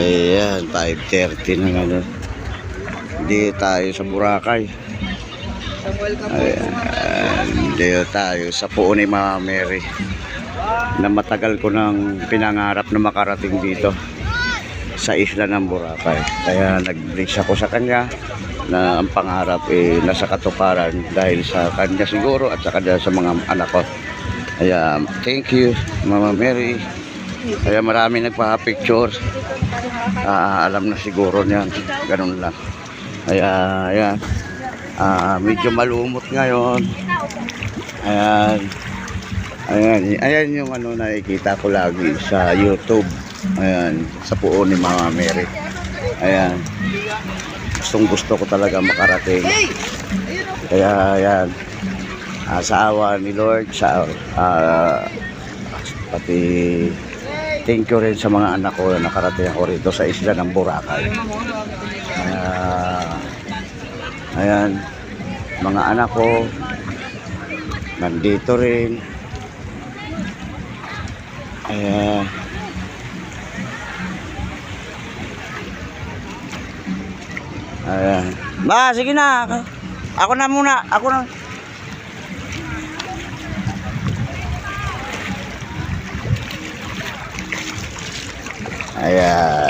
Ayan, 5:30 na ngayon. Dito tayo sa Boracay. Ayan, dito tayo sa Puo ni Mama Mary, na matagal ko nang pinangarap na makarating dito sa isla ng Boracay. Kaya nag-brace ako sa kanya na ang pangarap nasa katuparan dahil sa kanya siguro at saka sa mga anak ko. Kaya thank you Mama Mary. Kaya marami nagpa-picture. Alam na siguro niyan, ganun lang. Kaya ayan, medyo malumot ngayon. Ayan yung ano nakikita ko lagi sa YouTube. Ayan, sa Puo ni Mama Mary. Ayan, gusto ko talaga makarating. Kaya ayan, sa awa ni Lord, pati thank you rin sa mga anak ko na nakarating ako rito sa isla ng Boracay. Ayan, mga anak ko nandito rin. Ayan. Ayan. Sige na. Ako na muna. Ako na. Ayan.